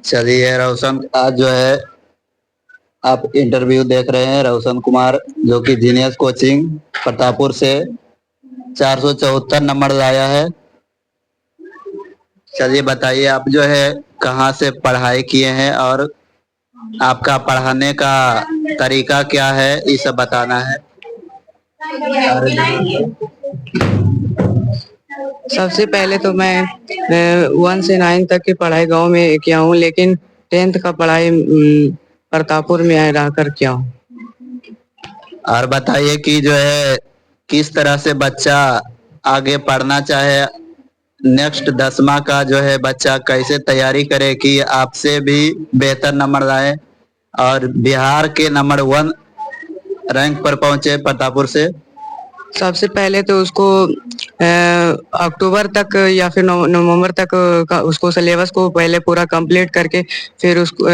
चलिए रोशन, आज जो है आप इंटरव्यू देख रहे हैं रोशन कुमार, जो कि जीनियस कोचिंग प्रतापपुर से 474 नंबर लाया है। चलिए बताइए, आप जो है कहाँ से पढ़ाई किए हैं और आपका पढ़ाने का तरीका क्या है, ये सब बताना है। सबसे पहले तो मैं 1 से 9 तक की पढ़ाई गांव में किया हूँ, लेकिन 10th का पढ़ाई प्रतापपुर में रह कर किया हूँ। और बताइए कि जो है किस तरह से बच्चा आगे पढ़ना चाहे, नेक्स्ट 10वां का जो है बच्चा कैसे तैयारी करे कि आपसे भी बेहतर नंबर लाए और बिहार के नंबर 1 रैंक पर पहुंचे प्रतापपुर से। सबसे पहले तो उसको अक्टूबर तक या फिर नवंबर तक का उसको सिलेबस को पहले पूरा कंप्लीट करके फिर उसको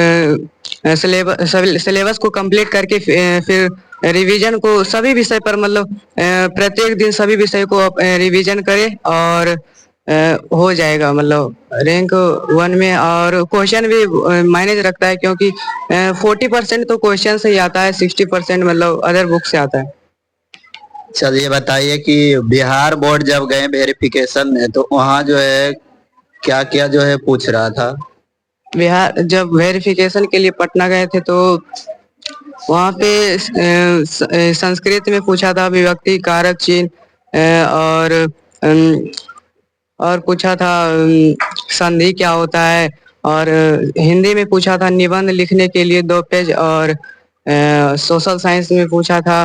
सिलेबस को कंप्लीट करके फिर रिवीजन को सभी विषय पर मतलब प्रत्येक दिन सभी विषय को रिवीजन करे और हो जाएगा मतलब रैंक 1 में। और क्वेश्चन भी मायने रखता है, क्योंकि 40% तो क्वेश्चन से ही आता है, 60% मतलब अदर बुक से आता है। चलिए बताइए कि बिहार बोर्ड जब गए वेरिफिकेशन में तो वहाँ जो है क्या क्या जो है पूछ रहा था। बिहार जब वेरिफिकेशन के लिए पटना गए थे तो वहाँ पे संस्कृत में पूछा था विभक्ति कारक चिन्ह, और पूछा था संधि क्या होता है, और हिंदी में पूछा था निबंध लिखने के लिए 2 पेज, और सोशल साइंस में पूछा था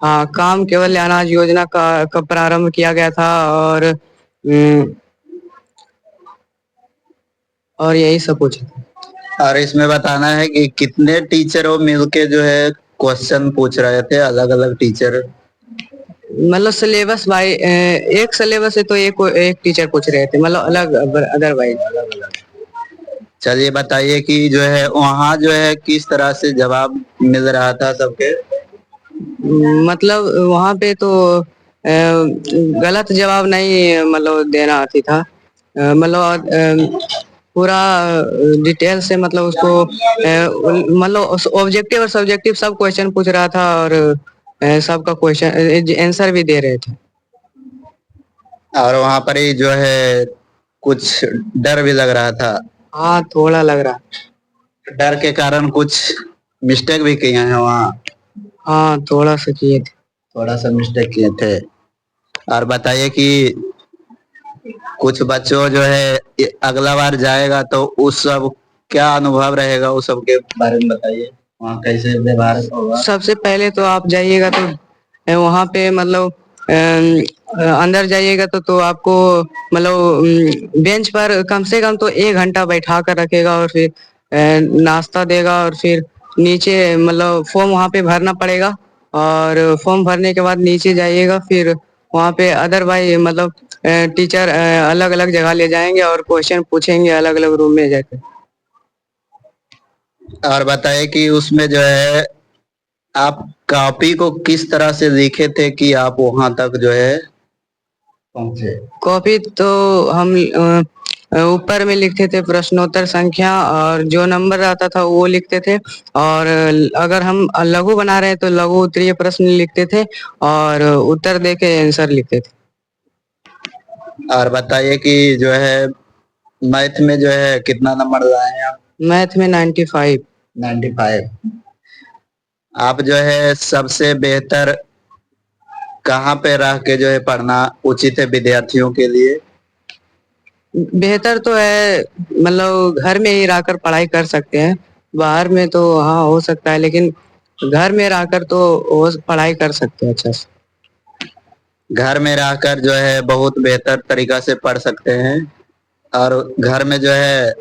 हाँ काम केवल अनाज योजना का प्रारंभ किया गया था, और यही सब कुछ। और इसमें बताना है कि कितने टीचरों मिलके जो है क्वेश्चन पूछ रहे थे, अलग अलग टीचर। मतलब सिलेबस भाई एक सिलेबस से तो एक टीचर पूछ रहे थे, मतलब अलग अदरवाइज। चलिए बताइए कि जो है वहाँ जो है किस तरह से जवाब मिल रहा था सबके। मतलब वहाँ पे तो गलत जवाब नहीं मतलब देना आती था, मतलब पूरा डिटेल से मतलब उसको मतलब ऑब्जेक्टिव और सब्जेक्टिव सब क्वेश्चन पूछ रहा था, और सबका क्वेश्चन आंसर भी दे रहे थे। और वहाँ पर ही जो है कुछ डर भी लग रहा था। हाँ थोड़ा लग रहा। डर के कारण कुछ मिस्टेक भी किए हैं वहाँ। हाँ थोड़ा सा किए थे। थोड़ा सा मिस्टेक किए थे। और बताइए कि कुछ बच्चों जो है अगला बार जाएगा तो उस सब क्या अनुभव रहेगा, उस सब के बारे में बताइए, वहाँ कैसे व्यवहार होगा। सबसे पहले तो आप जाइएगा तो वहाँ पे मतलब अंदर जाइएगा तो आपको मतलब बेंच पर कम से कम तो 1 घंटा बैठा कर रखेगा, और फिर नाश्ता देगा, और फिर नीचे मतलब फॉर्म वहाँ पे भरना पड़ेगा, और फॉर्म भरने के बाद नीचे जाइएगा, फिर वहाँ पे अदरवाइज मतलब टीचर अलग अलग जगह ले जाएंगे और क्वेश्चन पूछेंगे अलग अलग रूम में जाकर। और बताइए कि उसमें जो है आप कॉपी को किस तरह से लिखे थे कि आप वहां तक जो है पहुंचे। कॉपी तो हम ऊपर में लिखते थे प्रश्नोत्तर संख्या, और जो नंबर आता था वो लिखते थे, और अगर हम लघु बना रहे हैं तो लघु उत्तरीय प्रश्न लिखते थे, और उत्तर दे के आंसर लिखते थे। और बताइए कि जो है मैथ में जो है कितना नंबर लाए हैं आप। मैथ में 95। 95। आप जो है सबसे बेहतर कहाँ पे रह के जो है पढ़ना उचित है विद्यार्थियों के लिए। बेहतर तो है मतलब घर में ही रहकर पढ़ाई कर सकते हैं, बाहर में तो हाँ हो सकता है, लेकिन घर में रहकर तो वो पढ़ाई कर सकते हैं अच्छा से। घर में रहकर जो है बहुत बेहतर तरीका से पढ़ सकते हैं, और घर में जो है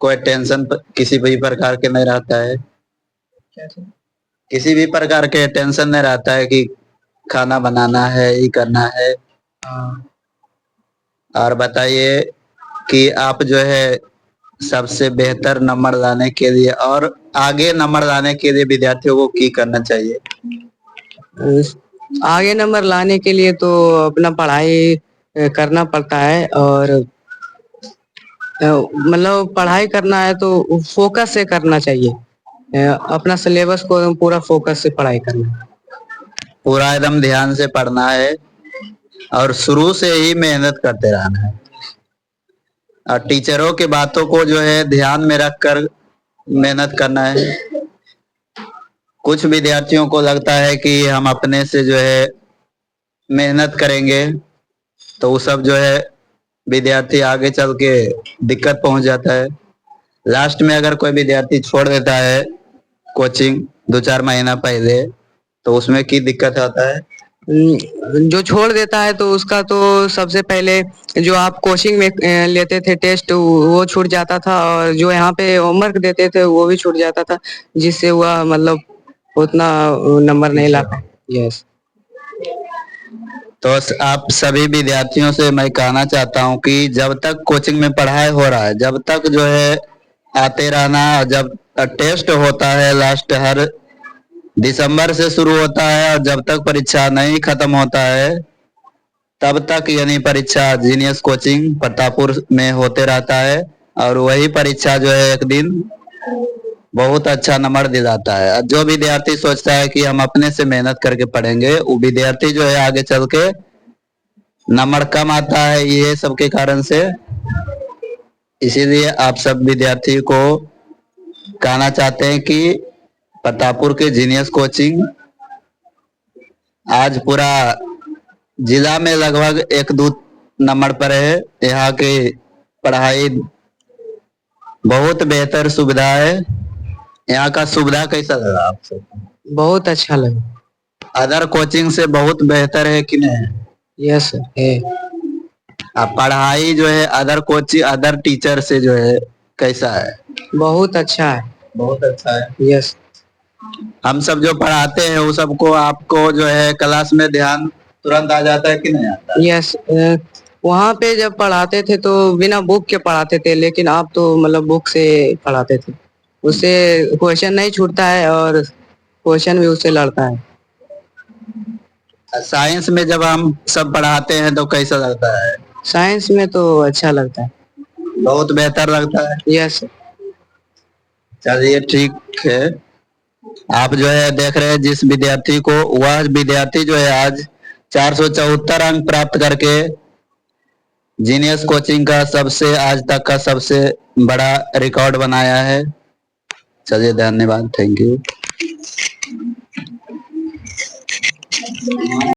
कोई टेंशन किसी भी प्रकार के नहीं रहता है। किसी भी प्रकार के टेंशन नहीं रहता है कि खाना बनाना है, ये करना है। और बताइए कि आप जो है सबसे बेहतर नंबर लाने के लिए और आगे नंबर लाने के लिए विद्यार्थियों को की करना चाहिए। आगे नंबर लाने के लिए तो अपना पढ़ाई करना पड़ता है और मतलब पढ़ाई करना है तो फोकस से करना चाहिए। अपना सिलेबस को पूरा फोकस से पढ़ाई करना है। पूरा एकदम ध्यान से पढ़ना है और शुरू से ही मेहनत करते रहना है और टीचरों की बातों को जो है ध्यान में रखकर मेहनत करना है। कुछ विद्यार्थियों को लगता है कि हम अपने से जो है मेहनत करेंगे तो वो सब जो है विद्यार्थी आगे चल के दिक्कत पहुंच जाता है। लास्ट में अगर कोई विद्यार्थी छोड़ देता है कोचिंग 2-4 महीना पहले तो उसमें की दिक्कत आता है। जो छोड़ देता है तो उसका तो सबसे पहले जो आप कोचिंग में लेते थे टेस्ट वो छूट जाता था और जो यहाँ पे होमवर्क देते थे वो भी छूट जाता था, जिससे वह मतलब उतना नंबर नहीं ला पाए। यस। तो आप सभी विद्यार्थियों से मैं कहना चाहता हूँ कि जब तक कोचिंग में पढ़ाई हो रहा है जब तक जो है आते रहना। जब टेस्ट होता है लास्ट हर दिसंबर से शुरू होता है और जब तक परीक्षा नहीं खत्म होता है तब तक यानी परीक्षा जीनियस कोचिंग प्रतापपुर में होते रहता है और वही परीक्षा जो है एक दिन बहुत अच्छा नंबर दिलाता है। जो विद्यार्थी सोचता है कि हम अपने से मेहनत करके पढ़ेंगे वो विद्यार्थी जो है आगे चल के नंबर कम आता है ये सब के कारण से। इसीलिए आप सब विद्यार्थी को कहना चाहते हैं कि प्रतापपुर के जीनियस कोचिंग आज पूरा जिला में लगभग 1-2 नंबर पर है। यहाँ की पढ़ाई बहुत बेहतर सुविधा है। यहाँ का सुविधा कैसा लगा आपको? बहुत अच्छा लगा। अदर कोचिंग से बहुत बेहतर है कि नहीं? यस सर है। अब पढ़ाई जो है अदर कोचिंग अदर टीचर से जो है कैसा है? बहुत अच्छा है। बहुत अच्छा है। यस। हम सब जो पढ़ाते हैं वो सबको आपको जो है क्लास में ध्यान तुरंत आ जाता है कि नहीं आता? यस। वहाँ पे जब पढ़ाते थे तो बिना बुक के पढ़ाते थे, लेकिन आप तो मतलब बुक से पढ़ाते थे, उससे क्वेश्चन नहीं छूटता है और क्वेश्चन भी उससे लड़ता है। साइंस में जब हम सब पढ़ाते हैं तो कैसा लगता है? साइंस में तो अच्छा लगता है। बहुत बेहतर लगता है। यस। चलिए ठीक है। आप जो है देख रहे हैं जिस विद्यार्थी को वह विद्यार्थी जो है आज 474 अंक प्राप्त करके जीनियस कोचिंग का सबसे आज तक का सबसे बड़ा रिकॉर्ड बनाया है। चलिए धन्यवाद। Thank you.